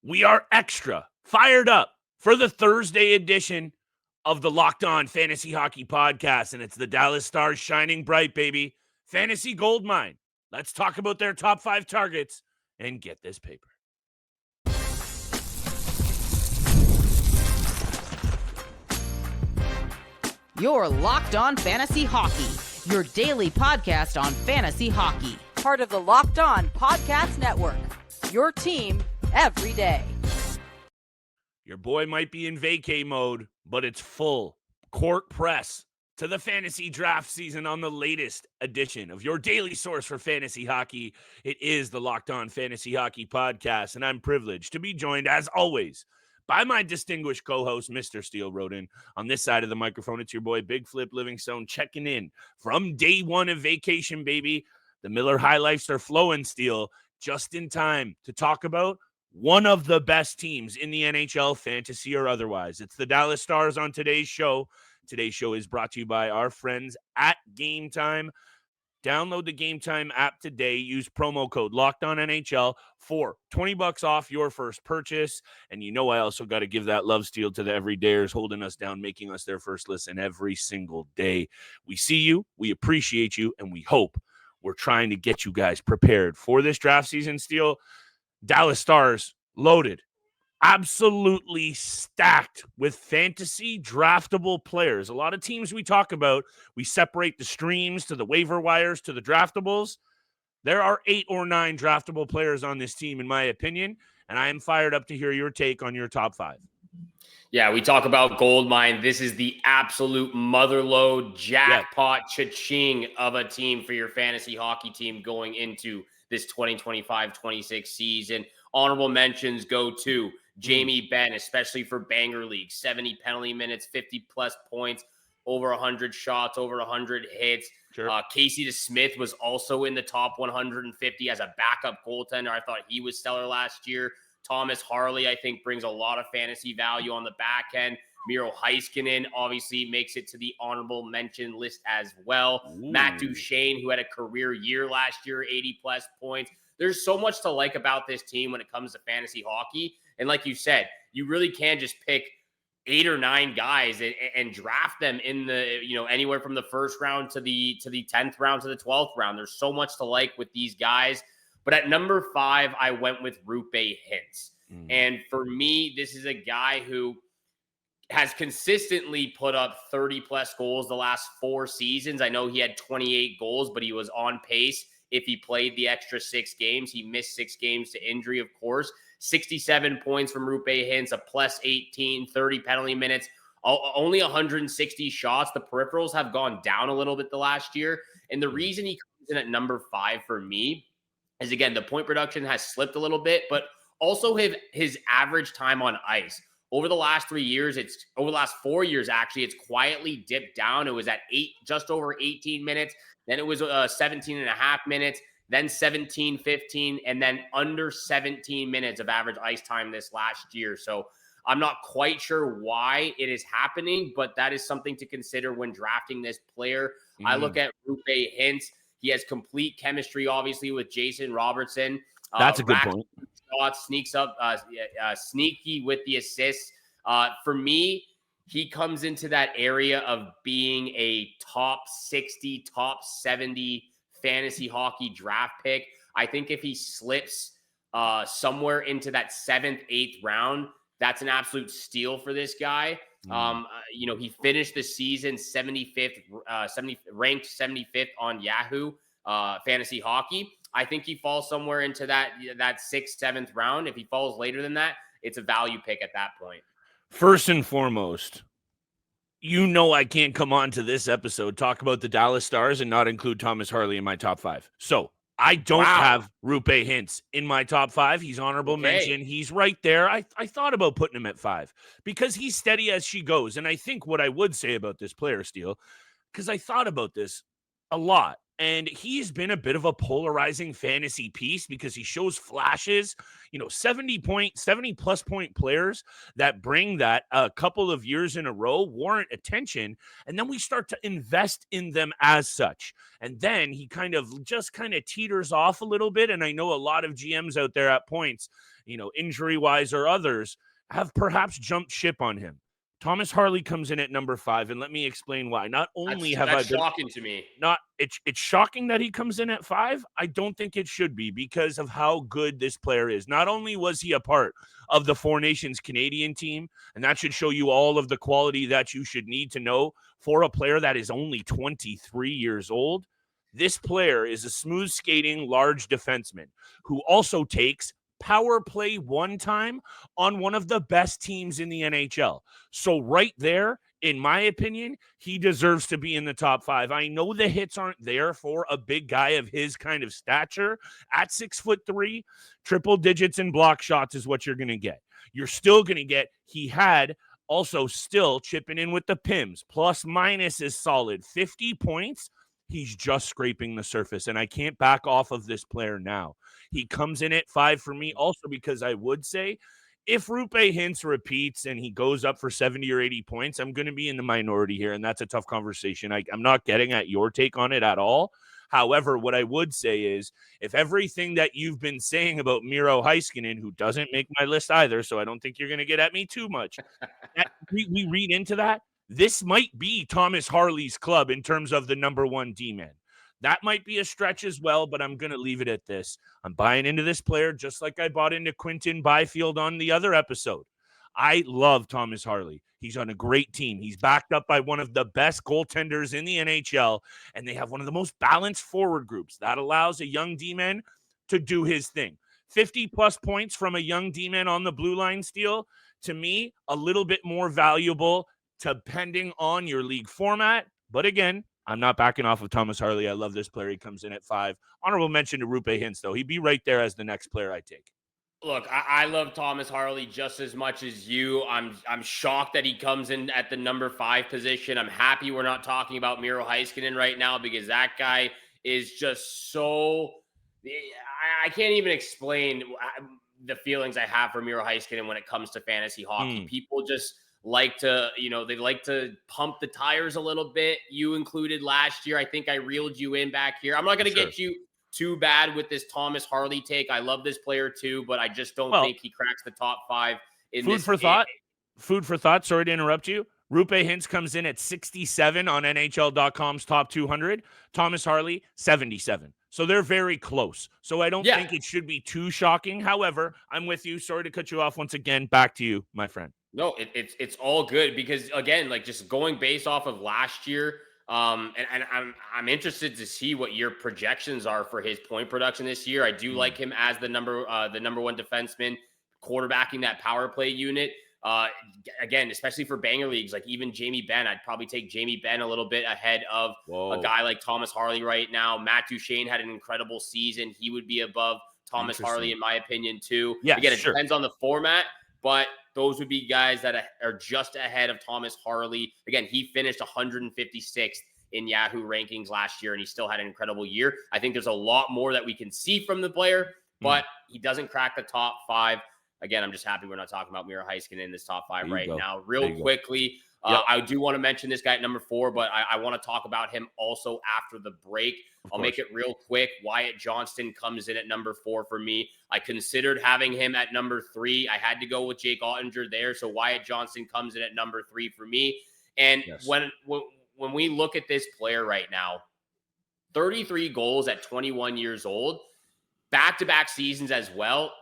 We are extra fired up for the Thursday edition of the Locked On Fantasy Hockey Podcast, and it's the Dallas Stars shining bright, baby. Fantasy Goldmine. Let's talk about their top 5 targets and get this paper. You're Locked On Fantasy Hockey, your daily podcast on fantasy hockey. Part of the Locked On Podcast Network, your team every day. Your boy might be in vacay mode, but it's full court press to the fantasy draft season on the latest edition of your daily source for fantasy hockey. It is the Locked On Fantasy Hockey Podcast, and I'm privileged to be joined, as always, by my distinguished co-host, Mr. Steele Rodin. On this side of the microphone, it's your boy, Big Flip Livingstone, checking in from day one of vacation, baby. The Miller High Lifes are flowing, Steele, just in time to talk about one of the best teams in the NHL, fantasy or otherwise. It's the Dallas Stars on today's show. Today's show is brought to you by our friends at Game Time. Download the Game Time app today. Use promo code LOCKEDONNHL for $20 off your first purchase. And you know I also got to give that love steal to the everydayers holding us down, making us their first listen every single day. We see you, we appreciate you, and we hope we're trying to get you guys prepared for this draft season. Steele, Dallas Stars loaded, absolutely stacked with fantasy draftable players. A lot of teams we talk about, we separate the streams to the waiver wires to the draftables. There are 8 or 9 draftable players on this team, in my opinion, and I am fired up to hear your take on your top 5. Yeah, we talk about gold mine. This is the absolute motherlode jackpot cha-ching of a team for your fantasy hockey team going into this 2025-26 season. Honorable mentions go to Jamie Benn, especially for Banger League. 70 penalty minutes, 50-plus points, over 100 shots, over 100 hits. Sure. Casey DeSmith was also in the top 150 as a backup goaltender. I thought he was stellar last year. Thomas Harley, I think, brings a lot of fantasy value on the back end. Miro Heiskanen obviously makes it to the honorable mention list as well. Ooh. Matt Duchene, who had a career year last year, 80-plus points. There's so much to like about this team when it comes to fantasy hockey. And like you said, you really can just pick 8 or 9 guys and draft them in the, anywhere from the first round to the 10th round to the 12th round. There's so much to like with these guys. But at number 5, I went with Roope Hintz. And for me, this is a guy who has consistently put up 30-plus goals the last 4 seasons. I know he had 28 goals, but he was on pace if he played the extra 6 games. He missed 6 games to injury, of course. 67 points from Roope Hintz, a plus 18, 30 penalty minutes, only 160 shots. The peripherals have gone down a little bit the last year. And the reason he comes in at number 5 for me is, again, the point production has slipped a little bit, but also his average time on ice. Over the last 3 years, over the last 4 years, actually, it's quietly dipped down. It was at just over 18 minutes. Then it was 17 and a half minutes, then 17, 15, and then under 17 minutes of average ice time this last year. So I'm not quite sure why it is happening, but that is something to consider when drafting this player. I look at Roope Hintz. He has complete chemistry, obviously, with Jason Robertson. That's a good point. Shots, sneaks up, sneaky with the assists. For me, he comes into that area of being a top 60, top 70 fantasy hockey draft pick. I think if he slips somewhere into that 7th, 8th round, that's an absolute steal for this guy. He finished the season 75th, ranked 75th on Yahoo Fantasy Hockey. I think he falls somewhere into that 6th, 7th round. If he falls later than that, it's a value pick at that point. First and foremost, I can't come on to this episode, talk about the Dallas Stars and not include Thomas Harley in my top 5. So I don't have Roope Hintz in my top 5. He's honorable mention. He's right there. I thought about putting him at 5 because he's steady as she goes. And I think what I would say about this player, Steele, because I thought about this a lot, And he's been a bit of a polarizing fantasy piece because he shows flashes, 70 plus point players that bring that a couple of years in a row warrant attention. And then we start to invest in them as such. And then he kind of teeters off a little bit. And I know a lot of GMs out there at points, injury wise or others, have perhaps jumped ship on him. Thomas Harley comes in at number 5, and let me explain why. Not only that's shocking to me. It's shocking that he comes in at 5. I don't think it should be because of how good this player is. Not only was he a part of the Four Nations Canadian team, and that should show you all of the quality that you should need to know for a player that is only 23 years old. This player is a smooth skating, large defenseman who also takes power play one time on one of the best teams in the NHL. So right there, in my opinion, he deserves to be in the top 5. I know the hits aren't there for a big guy of his kind of stature. At 6'3", triple digits in block shots is what you're going to get. You're still going to get, he had also still chipping in with the PIMs. Plus minus is solid. 50 points. He's just scraping the surface, and I can't back off of this player now. He comes in at 5 for me also because I would say if Roope Hintz repeats and he goes up for 70 or 80 points, I'm going to be in the minority here, and that's a tough conversation. I'm not getting at your take on it at all. However, what I would say is if everything that you've been saying about Miro Heiskanen, who doesn't make my list either, so I don't think you're going to get at me too much, we read into that, this might be Thomas Harley's club in terms of the number 1 D-man. That might be a stretch as well, but I'm going to leave it at this. I'm buying into this player just like I bought into Quinton Byfield on the other episode. I love Thomas Harley. He's on a great team. He's backed up by one of the best goaltenders in the NHL, and they have one of the most balanced forward groups. That allows a young D-man to do his thing. 50-plus points from a young D-man on the blue line, Steele, to me, a little bit more valuable depending on your league format. But again, I'm not backing off of Thomas Harley. I love this player. He comes in at 5. Honorable mention to Roope Hintz, though. He'd be right there as the next player I take. Look, I love Thomas Harley just as much as you. I'm shocked that he comes in at the number 5 position. I'm happy we're not talking about Miro Heiskanen right now because that guy is just so – I can't even explain the feelings I have for Miro Heiskanen when it comes to fantasy hockey. People just – like to, they like to pump the tires a little bit. You included last year. I think I reeled you in back here. I'm not going to get you too bad with this Thomas Harley take. I love this player too, but I just don't think he cracks the top 5 in this. Food for thought. Sorry to interrupt you. Roope Hintz comes in at 67 on NHL.com's top 200. Thomas Harley, 77. So they're very close. So I don't think it should be too shocking. However, I'm with you. Sorry to cut you off once again. Back to you, my friend. No, it's all good because again, like just going based off of last year, and I'm interested to see what your projections are for his point production this year. I do like him as the number 1 defenseman, quarterbacking that power play unit. Again, especially for banger leagues, like even Jamie Benn, I'd probably take Jamie Benn a little bit ahead of a guy like Thomas Harley right now. Matt Duchene had an incredible season. He would be above Thomas Harley in my opinion too. Yeah, again, it depends on the format, but those would be guys that are just ahead of Thomas Harley. Again, he finished 156th in Yahoo rankings last year, and he still had an incredible year. I think there's a lot more that we can see from the player, but he doesn't crack the top 5. Again, I'm just happy we're not talking about Miro Heiskanen in this top 5 right now. Real quickly, I do want to mention this guy at number 4, but I want to talk about him also after the break. I'll make it real quick. Wyatt Johnston comes in at number 4 for me. I considered having him at number 3. I had to go with Jake Oettinger there, so Wyatt Johnston comes in at number 3 for me. And when we look at this player right now, 33 goals at 21 years old, back-to-back seasons as well.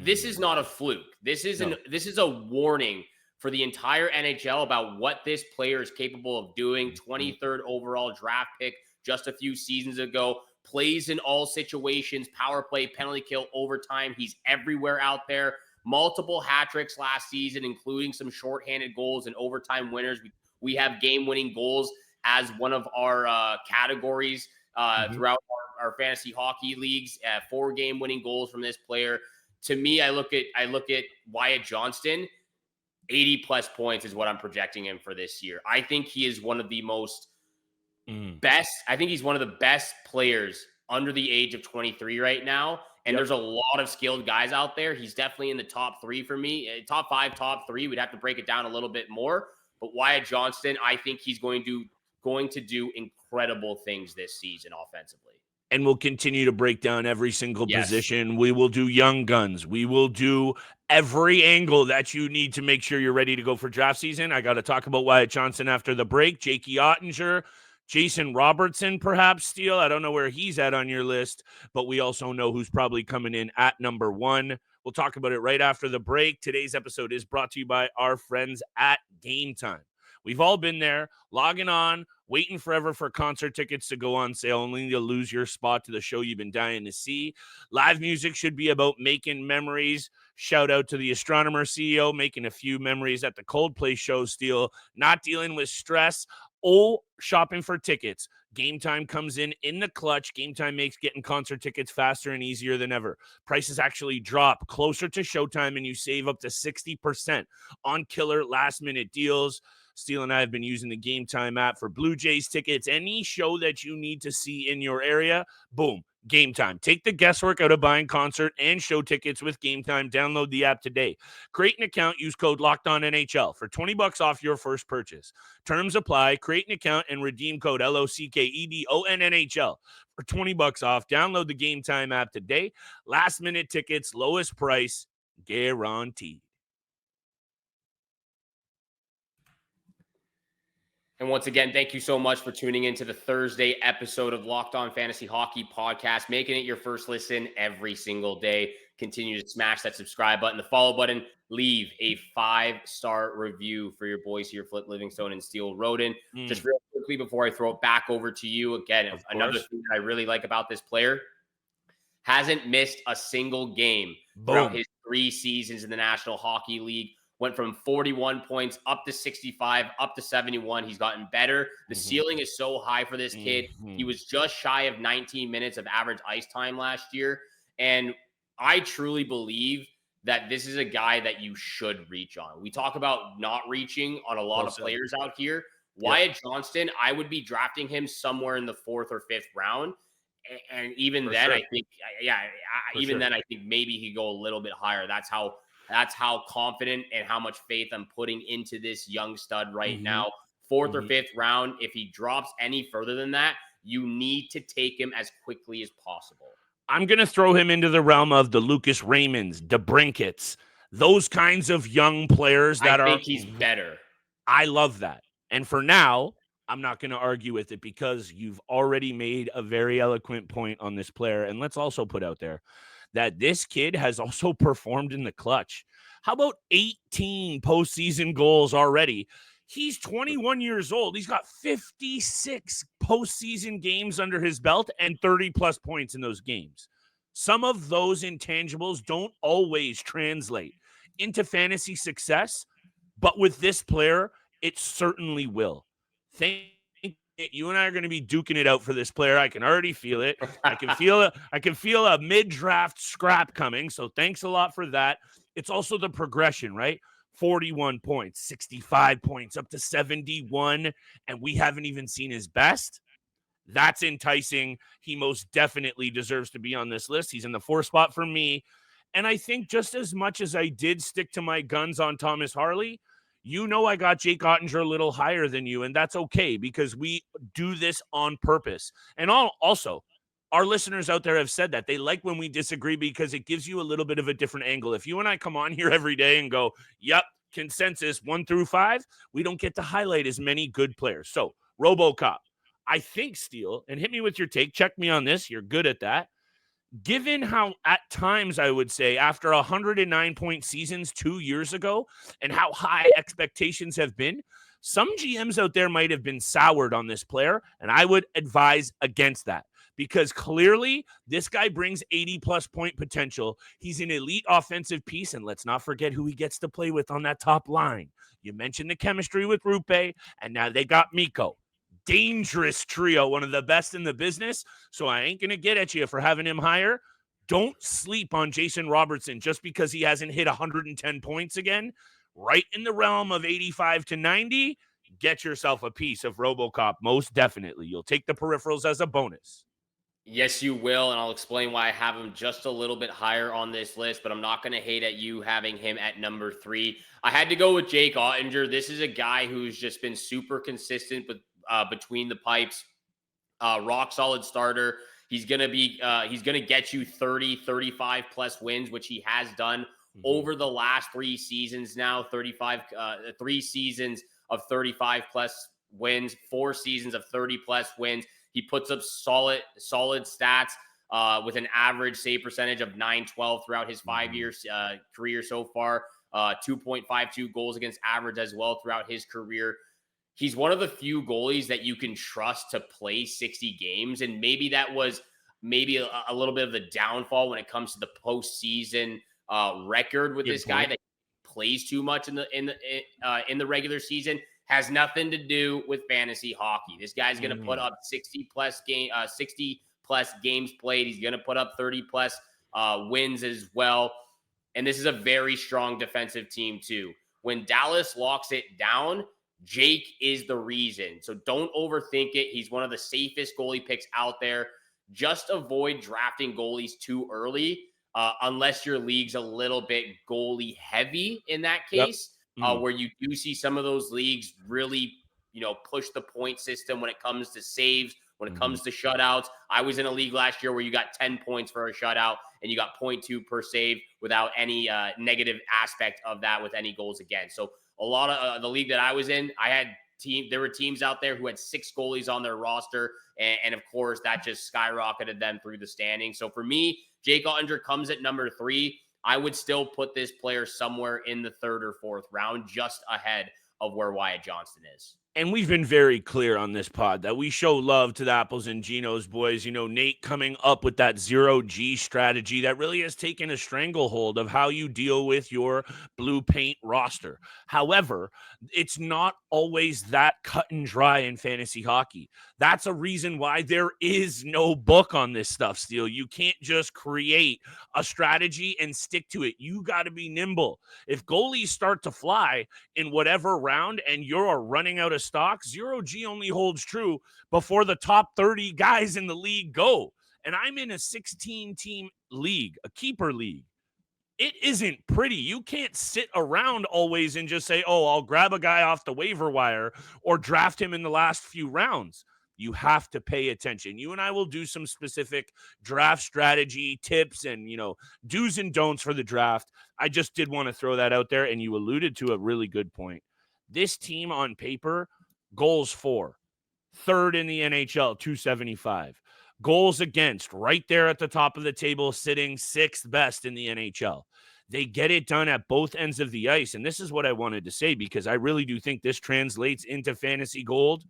This is not a fluke. This is a warning for the entire NHL about what this player is capable of doing. 23rd overall draft pick just a few seasons ago. Plays in all situations, power play, penalty kill, overtime. He's everywhere out there. Multiple hat tricks last season, including some shorthanded goals and overtime winners. We have game-winning goals as one of our categories throughout our fantasy hockey leagues. 4 game-winning goals from this player. To me, I look at Wyatt Johnston. 80 plus points is what I'm projecting him for this year. I think he is one of the most I think he's one of the best players under the age of 23 right now. And there's a lot of skilled guys out there. He's definitely in the top 3 for me. Top 5, top 3. We'd have to break it down a little bit more. But Wyatt Johnston, I think he's going to do incredible things this season offensively. And we'll continue to break down every single position. We will do young guns. We will do every angle that you need to make sure you're ready to go for draft season. I got to talk about Wyatt Johnston after the break. Jakey Oettinger, Jason Robertson, perhaps, Steele. I don't know where he's at on your list, but we also know who's probably coming in at number 1. We'll talk about it right after the break. Today's episode is brought to you by our friends at Game Time. We've all been there, logging on, waiting forever for concert tickets to go on sale, only to lose your spot to the show you've been dying to see. Live music should be about making memories. Shout out to the Astronomer CEO, making a few memories at the Coldplay show, Steele, not dealing with stress. Shopping for tickets. Game Time comes in the clutch. Game Time makes getting concert tickets faster and easier than ever. Prices actually drop closer to showtime, and you save up to 60% on killer last-minute deals. Steele and I have been using the Game Time app for Blue Jays tickets. Any show that you need to see in your area, boom, Game Time. Take the guesswork out of buying concert and show tickets with Game Time. Download the app today. Create an account. Use code LOCKEDONNHL for $20 off your first purchase. Terms apply. Create an account and redeem code LOCKEDONNHL for $20 off. Download the Game Time app today. Last minute tickets, lowest price, guaranteed. And once again, thank you so much for tuning into the Thursday episode of Locked On Fantasy Hockey Podcast, making it your first listen every single day. Continue to smash that subscribe button, the follow button, leave a 5-star review for your boys here, Livingstone and Steele Rodin. Just real quickly before I throw it back over to you, again, another thing that I really like about this player, hasn't missed a single game throughout his 3 seasons in the National Hockey League. Went from 41 points up to 65, up to 71. He's gotten better. The ceiling is so high for this kid. He was just shy of 19 minutes of average ice time last year. And I truly believe that this is a guy that you should reach on. We talk about not reaching on a lot of players out here. Wyatt Johnston, I would be drafting him somewhere in the 4th or 5th round. And even then, I think, then I think maybe he could go a little bit higher. That's how confident and how much faith I'm putting into this young stud right now. 4th or 5th round. If he drops any further than that, you need to take him as quickly as possible. I'm going to throw him into the realm of the Lucas Raymonds, DeBrinkets, those kinds of young players that I think he's better. I love that. And for now, I'm not going to argue with it because you've already made a very eloquent point on this player. And let's also put out there that this kid has also performed in the clutch. How about 18 postseason goals already? He's 21 years old. He's got 56 postseason games under his belt and 30-plus points in those games. Some of those intangibles don't always translate into fantasy success, but with this player, it certainly will. You and I are going to be duking it out for this player. I can already feel it. I can feel a mid-draft scrap coming. So thanks a lot for that. It's also the progression, right? 41 points, 65 points, up to 71, and we haven't even seen his best. That's enticing. He most definitely deserves to be on this list. He's in the 4th spot for me. And I think just as much as I did stick to my guns on Thomas Harley, you know I got Jake Oettinger a little higher than you, and that's okay because we do this on purpose. And also, our listeners out there have said that. They like when we disagree because it gives you a little bit of a different angle. If you and I come on here every day and go, yep, consensus 1 through 5, we don't get to highlight as many good players. So, RoboCop, I think, Steele, and hit me with your take. Check me on this. You're good at that. Given how at times I would say after 109-point seasons 2 years ago and how high expectations have been, some GMs out there might have been soured on this player, and I would advise against that because clearly this guy brings 80-plus point potential. He's an elite offensive piece, and let's not forget who he gets to play with on that top line. You mentioned the chemistry with Roope, and now they got Mikko. Dangerous trio, one of the best in the business. So I ain't going to get at you for having him higher. Don't sleep on Jason Robertson just because he hasn't hit 110 points again. Right in the realm of 85 to 90. get yourself a piece of RoboCop, most definitely. You'll take the peripherals as a bonus. Yes, you will, and I'll explain why I have him just a little bit higher on this list, but I'm not going to hate at you having him at number 3. I had to go with Jake Oettinger. This is a guy who's just been super consistent with between the pipes, rock solid starter. He's going to get you 30, 35 plus wins, which he has done over the last 3 seasons now, 3 seasons of 35 plus wins, 4 seasons of 30 plus wins. He puts up solid stats with an average save percentage of .912 throughout his 5 years career so far. 2.52 goals against average as well throughout his career. He's one of the few goalies that you can trust to play 60 games, and maybe that was a little bit of the downfall when it comes to the postseason record with this guy that plays too much in the regular season. Has nothing to do with fantasy hockey. This guy's going to put up 60 plus games played. He's going to put up 30 plus wins as well. And this is a very strong defensive team too. When Dallas locks it down, Jake is the reason. So don't overthink it. He's one of the safest goalie picks out there. Just avoid drafting goalies too early, unless your league's a little bit goalie heavy in that case. Where you do see some of those leagues really, push the point system when it comes to saves, when it comes to shutouts. I was in a league last year where you got 10 points for a shutout and you got 0.2 per save without any negative aspect of that with any goals against. So a lot of the league that I was in, there were teams out there who had 6 goalies on their roster. And of course, that just skyrocketed them through the standings. So for me, Jake Oettinger comes at number 3. I would still put this player somewhere in the 3rd or 4th round, just ahead of where Wyatt Johnston is. And we've been very clear on this pod that we show love to the Apples and Genos boys. Nate coming up with that 0G strategy that really has taken a stranglehold of how you deal with your blue paint roster. However, it's not always that cut and dry in fantasy hockey. That's a reason why there is no book on this stuff, Steele. You can't just create a strategy and stick to it. You got to be nimble. If goalies start to fly in whatever round and you're running out of stock, 0G only holds true before the top 30 guys in the league go. And I'm in a 16-team league, a keeper league. It isn't pretty. You can't sit around always and just say, I'll grab a guy off the waiver wire or draft him in the last few rounds. You have to pay attention. You and I will do some specific draft strategy tips and, do's and don'ts for the draft. I just did want to throw that out there, and you alluded to a really good point. This team on paper, goals for, 3rd in the NHL, 275. Goals against, right there at the top of the table, sitting 6th best in the NHL. They get it done at both ends of the ice, and this is what I wanted to say because I really do think this translates into fantasy gold.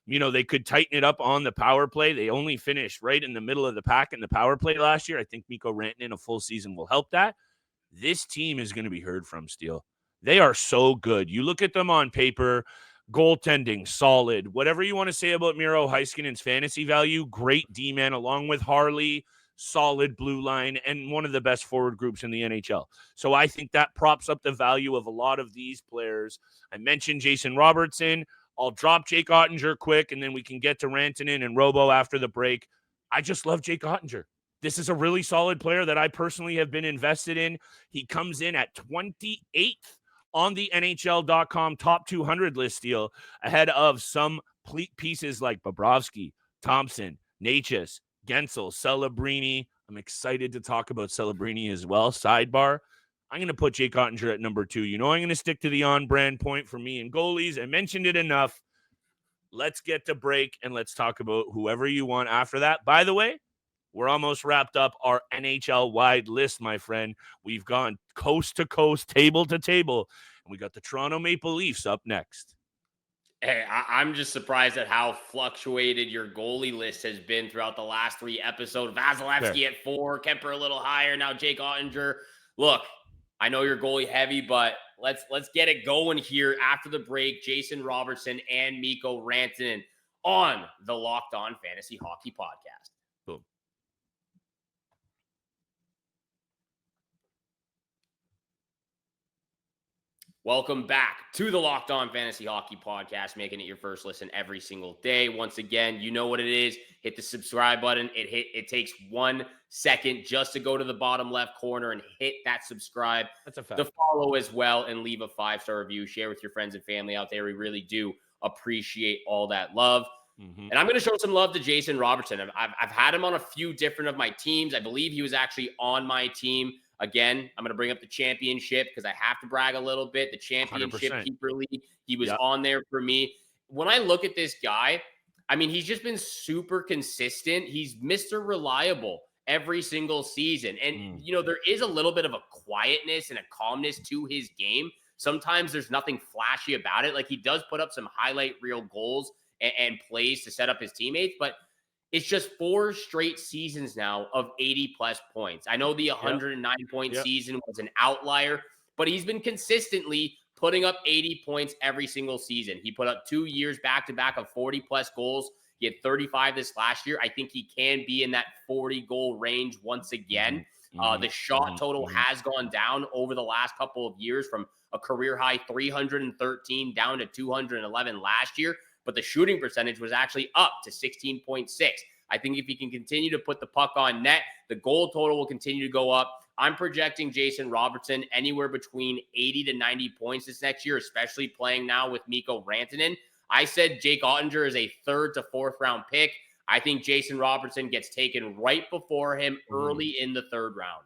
They could tighten it up on the power play. They only finished right in the middle of the pack in the power play last year. I think Mikko Rantanen a full season will help that. This team is going to be heard from, Steele. They are so good. You look at them on paper, goaltending, solid. Whatever you want to say about Miro Heiskanen's fantasy value, great D-man along with Harley, solid blue line, and one of the best forward groups in the NHL. So I think that props up the value of a lot of these players. I mentioned Jason Robertson. I'll drop Jake Oettinger quick, and then we can get to Rantanen and Robo after the break. I just love Jake Oettinger. This is a really solid player that I personally have been invested in. He comes in at 28th on the NHL.com top 200 list, Steele, ahead of some pieces like Bobrovsky, Thompson, Natchez, Gensel, Celebrini. I'm excited to talk about Celebrini as well. Sidebar. I'm going to put Jake Oettinger at number 2. I'm going to stick to the on-brand point for me and goalies. I mentioned it enough. Let's get to break, and let's talk about whoever you want after that. By the way, we're almost wrapped up our NHL-wide list, my friend. We've gone coast to coast, table to table, and we got the Toronto Maple Leafs up next. Hey, I'm just surprised at how fluctuated your goalie list has been throughout the last 3 episodes. Vasilevsky at 4, Kemper a little higher, now Jake Oettinger. Look, I know you're goalie heavy, but let's get it going here after the break. Jason Robertson and Mikko Rantanen on the Locked On Fantasy Hockey Podcast. Boom. Welcome back to the Locked On Fantasy Hockey Podcast, making it your first listen every single day. Once again, you know what it is. Hit the subscribe button. It takes 1 second just to go to the bottom left corner and hit that subscribe. That's a fact. The follow as well, and leave a 5-star review. Share with your friends and family out there. We really do appreciate all that love. And I'm going to show some love to Jason Robertson. I've had him on a few different of my teams. I believe he was actually on my team. Again, I'm going to bring up the championship because I have to brag a little bit. The championship 100%. keeper league, he was on there for me. When I look at this guy, I mean, he's just been super consistent. He's Mr. Reliable every single season. And, you know, there is a little bit of a quietness and a calmness to his game. Sometimes there's nothing flashy about it. Like, he does put up some highlight reel goals and plays to set up his teammates, but it's just 4 straight seasons now of 80-plus points. I know the 109-point season was an outlier, but he's been consistently putting up 80 points every single season. He put up 2 years back-to-back of 40-plus goals. He had 35 this last year. I think he can be in that 40-goal range once again. The shot total has gone down over the last couple of years from a career-high 313 down to 211 last year. But the shooting percentage was actually up to 16.6. I think if he can continue to put the puck on net, the goal total will continue to go up. I'm projecting Jason Robertson anywhere between 80 to 90 points this next year, especially playing now with Mikko Rantanen. I said Jake Oettinger is a 3rd to 4th round pick. I think Jason Robertson gets taken right before him early in the 3rd round.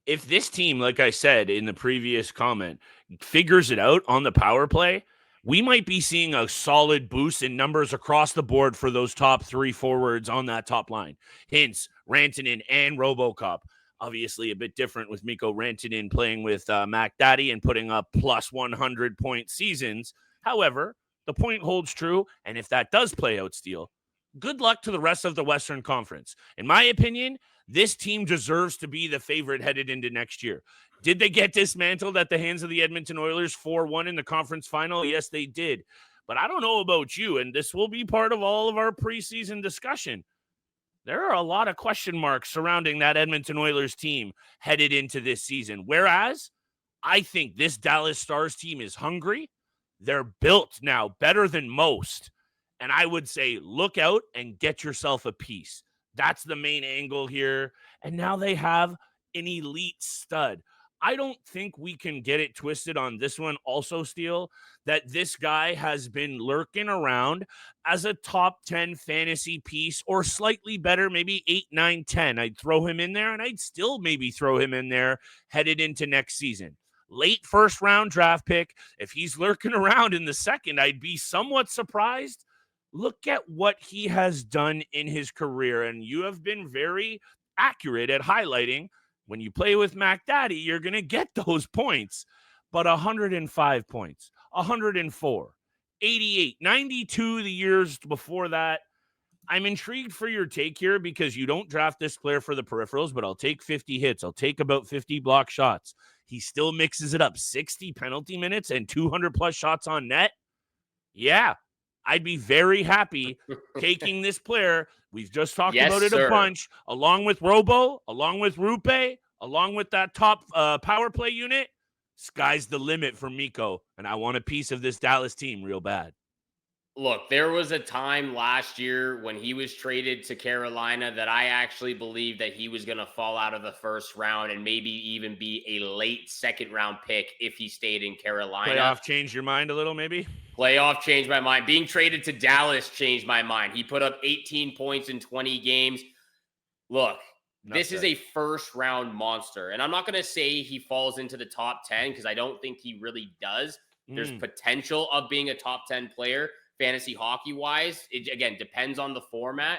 If this team, like I said in the previous comment, figures it out on the power play, we might be seeing a solid boost in numbers across the board for those top 3 forwards on that top line. Hintz, Rantanen, and RoboCop. Obviously a bit different with Mikko Rantanen playing with Mac Daddy and putting up plus 100-point seasons. However, the point holds true, and if that does play out, Steele, good luck to the rest of the Western Conference. In my opinion, this team deserves to be the favorite headed into next year. Did they get dismantled at the hands of the Edmonton Oilers 4-1 in the conference final? Yes, they did. But I don't know about you, and this will be part of all of our preseason discussion. There are a lot of question marks surrounding that Edmonton Oilers team headed into this season. Whereas I think this Dallas Stars team is hungry. They're built now better than most. And I would say look out and get yourself a piece. That's the main angle here. And now they have an elite stud. I don't think we can get it twisted on this one also, Steele, that this guy has been lurking around as a top 10 fantasy piece or slightly better, maybe 8, 9, 10. I'd throw him in there, and I'd still maybe throw him in there headed into next season. Late 1st round draft pick. If he's lurking around in the 2nd, I'd be somewhat surprised. Look at what he has done in his career, and you have been very accurate at highlighting when you play with Mac Daddy, you're going to get those points. But 105 points, 104, 88, 92 the years before that. I'm intrigued for your take here because you don't draft this player for the peripherals, but I'll take 50 hits. I'll take about 50 block shots. He still mixes it up, 60 penalty minutes and 200-plus shots on net. Yeah, I'd be very happy taking this player. We've just talked about it a bunch, along with Robo, along with Roope, along with that top power play unit. Sky's the limit for Mikko, and I want a piece of this Dallas team real bad. Look, there was a time last year when he was traded to Carolina that I actually believed that he was going to fall out of the 1st round and maybe even be a late 2nd round pick if he stayed in Carolina. Playoff changed your mind a little, maybe? Playoff changed my mind. Being traded to Dallas changed my mind. He put up 18 points in 20 games. Look, this is a 1st round monster. And I'm not going to say he falls into the top 10 because I don't think he really does. There's potential of being a top 10 player. Fantasy hockey wise, it again depends on the format,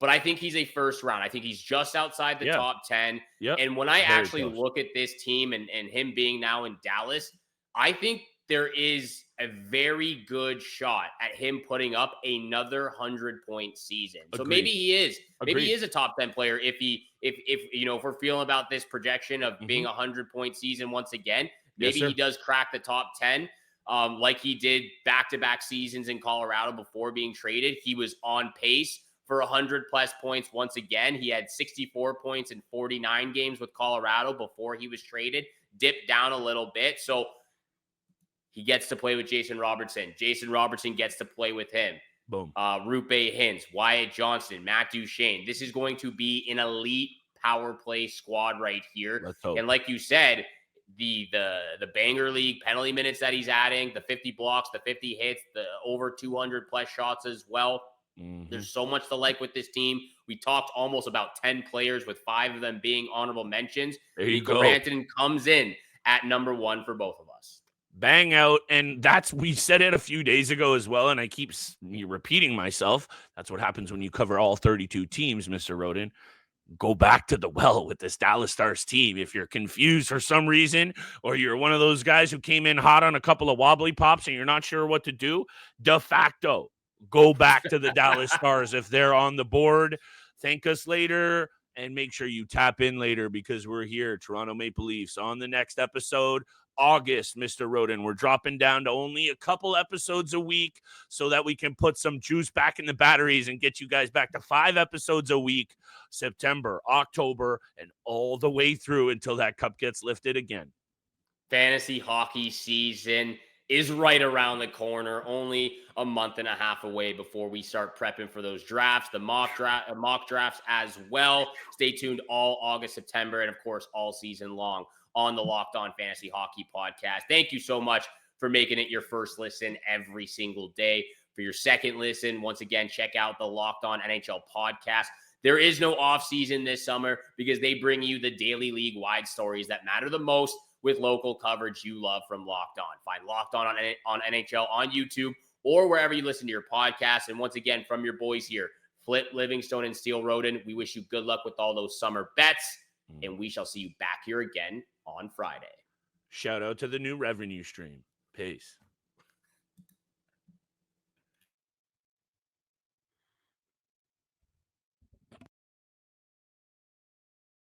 but I think he's a 1st round. I think he's just outside the top 10. And when I actually look at this team and him being now in Dallas, I think there is a very good shot at him putting up another 100-point season. So maybe he is. Maybe he is a top 10 player if you know, if we're feeling about this projection of being a 100-point season once again. Maybe he does crack the top 10. Like he did back-to-back seasons in Colorado before being traded. He was on pace for 100-plus points once again. He had 64 points in 49 games with Colorado before he was traded, dipped down a little bit. So He gets to play with Jason Robertson. Jason Robertson gets to play with him. Boom. Roope Hintz, Wyatt Johnston, Matt Duchene. This is going to be an elite power play squad right here. Let's hope. And like you said, the banger league penalty minutes that he's adding, the 50 blocks, the 50 hits, the over 200 plus shots as well. There's so much to like with this team. We talked almost about 10 players, with 5 of them being honorable mentions. There you Mikko go. Rantanen comes in at number 1 for both of us. Bang out. And we said it a few days ago as well, and I keep repeating myself. That's what happens when you cover all 32 teams, Mr. Rodin. Go back to the well with this Dallas Stars team. If you're confused for some reason, or you're one of those guys who came in hot on a couple of wobbly pops and you're not sure what to do, de facto, go back to the Dallas Stars. If they're on the board, thank us later, and make sure you tap in later, because we're here, Toronto Maple Leafs, on the next episode. August, Mr. Rodin, we're dropping down to only a couple episodes a week so that we can put some juice back in the batteries and get you guys back to 5 episodes a week. September, October, and all the way through until that cup gets lifted again. Fantasy hockey season is right around the corner, only a month and a half away before we start prepping for those drafts, the mock drafts as well. Stay tuned all August, September, and of course all season long on the Locked On Fantasy Hockey Podcast. Thank you so much for making it your first listen every single day. For your second listen, once again, check out the Locked On NHL Podcast. There is no off season this summer because they bring you the daily league-wide stories that matter the most, with local coverage you love from Locked On. Find Locked On NHL on YouTube or wherever you listen to your podcast. And once again, from your boys here, Flip, Livingstone, and Steele Rodin, we wish you good luck with all those summer bets, and we shall see you back here again on Friday. Shout out to the new revenue stream. Peace.